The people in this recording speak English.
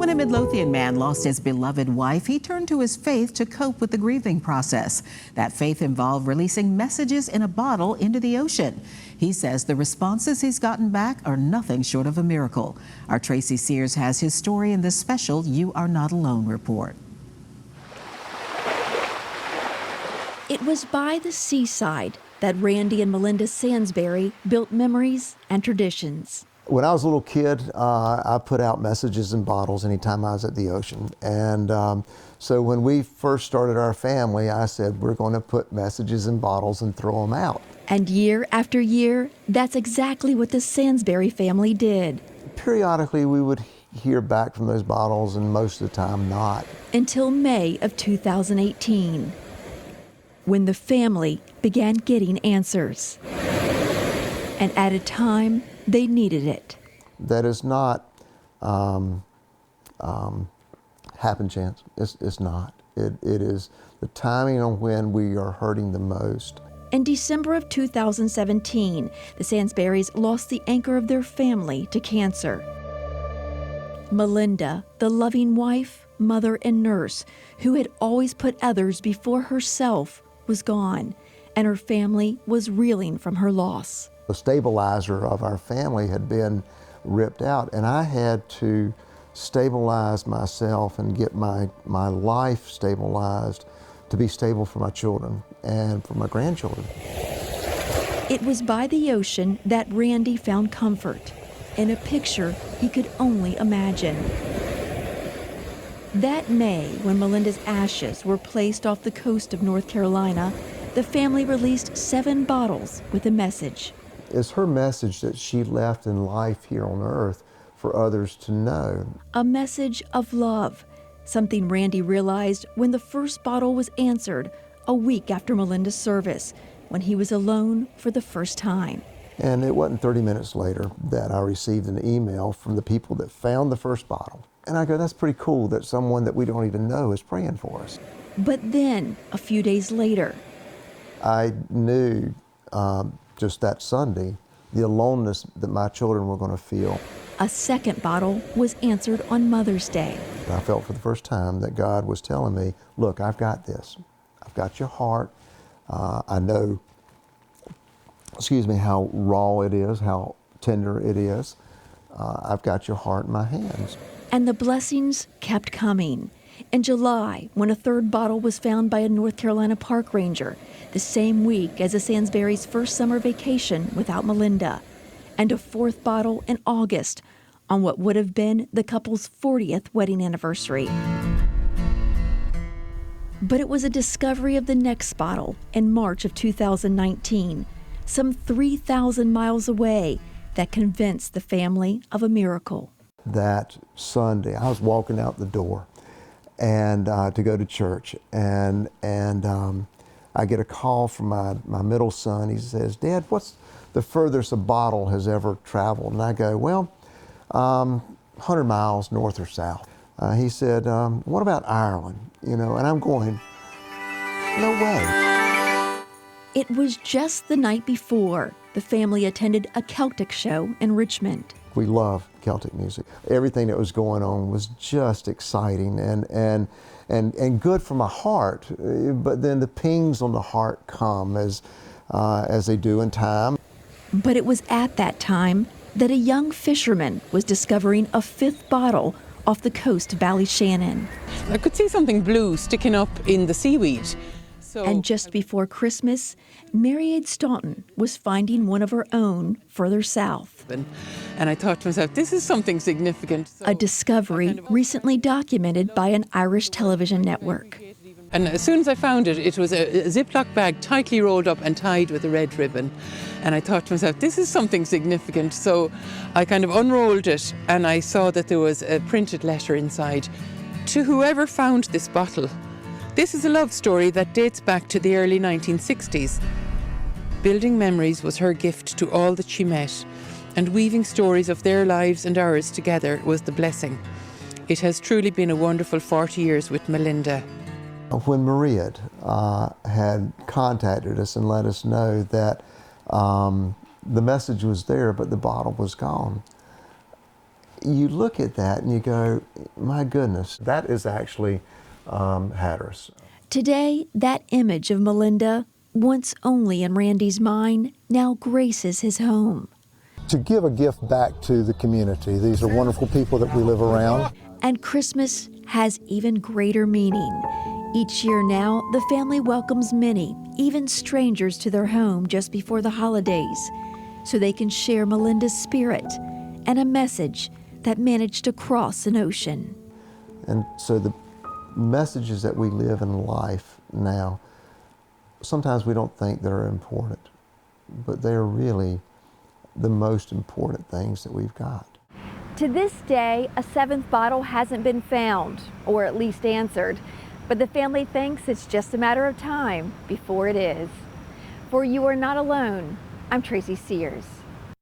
When a Midlothian man lost his beloved wife, he turned to his faith to cope with the grieving process. That faith involved releasing messages in a bottle into the ocean. He says the responses he's gotten back are nothing short of a miracle. Our Tracy Sears has his story in this special You Are Not Alone report. It was by the seaside that Randy and Melinda Sansbury built memories and traditions. When I was a little kid, I put out messages in bottles anytime I was at the ocean. And so when we first started our family, I said, we're going to put messages in bottles and throw them out. And year after year, that's exactly what the Sansbury family did. Periodically, we would hear back from those bottles, and most of the time not. Until May of 2018, when the family began getting answers. And at a time they needed it. That is not happen chance. It's not. It is the timing on when we are hurting the most. In December of 2017, the Sansburys lost the anchor of their family to cancer. Melinda, the loving wife, mother, and nurse, who had always put others before herself, was gone, and her family was reeling from her loss. The stabilizer of our family had been ripped out, and I had to stabilize myself and get my life stabilized to be stable for my children and for my grandchildren. It was by the ocean that Randy found comfort in a picture he could only imagine. That May, when Melinda's ashes were placed off the coast of North Carolina, the family released 7 bottles with a message. It's her message that she left in life here on earth for others to know. A message of love, something Randy realized when the first bottle was answered a week after Melinda's service, when he was alone for the first time. And it wasn't 30 minutes later that I received an email from the people that found the first bottle. And I go, that's pretty cool that someone that we don't even know is praying for us. But then, a few days later, I knew just that Sunday, the aloneness that my children were going to feel. A second bottle was answered on Mother's Day. I felt for the first time that God was telling me, look, I've got this. I've got your heart. I know, how raw it is, how tender it is. I've got your heart in my hands. And the blessings kept coming. In July, when a third bottle was found by a North Carolina park ranger, the same week as the Sansburys' first summer vacation without Melinda, and a fourth bottle in August on what would have been the couple's 40th wedding anniversary. But it was a discovery of the next bottle in March of 2019, some 3,000 miles away, that convinced the family of a miracle. That Sunday, I was walking out the door and to go to church, and I get a call from my middle son. He says, Dad, what's the furthest a bottle has ever traveled? And I go, well, 100 miles north or south. He said, what about Ireland? And I'm going, no way. It was just the night before the family attended a Celtic show in Richmond. We love Celtic music. Everything that was going on was just exciting and good for my heart. But then the pings on the heart come as they do in time. But it was at that time that a young fisherman was discovering a 5th bottle off the coast of Ballyshannon. I could see something blue sticking up in the seaweed. And just before Christmas, Mary Staunton was finding one of her own further south. And I thought to myself, this is something significant. A discovery recently documented by an Irish television network. And as soon as I found it, it was a Ziploc bag tightly rolled up and tied with a red ribbon. And I thought to myself, this is something significant. So I kind of unrolled it and I saw that there was a printed letter inside. To whoever found this bottle, this is a love story that dates back to the early 1960s. Building memories was her gift to all that she met, and weaving stories of their lives and ours together was the blessing. It has truly been a wonderful 40 years with Melinda. When Maria had contacted us and let us know that the message was there, but the bottle was gone, you look at that and you go, my goodness, that is actually Hatteras. Today, that image of Melinda, once only in Randy's mind, now graces his home. To give a gift back to the community. These are wonderful people that we live around. And Christmas has even greater meaning. Each year now, the family welcomes many, even strangers, to their home just before the holidays, so they can share Melinda's spirit and a message that managed to cross an ocean. And so the messages that we live in life now, sometimes we don't think they're important, but they're really the most important things that we've got. To this day, a seventh bottle hasn't been found, or at least answered, but the family thinks it's just a matter of time before it is. For You Are Not Alone, I'm Tracy Sears.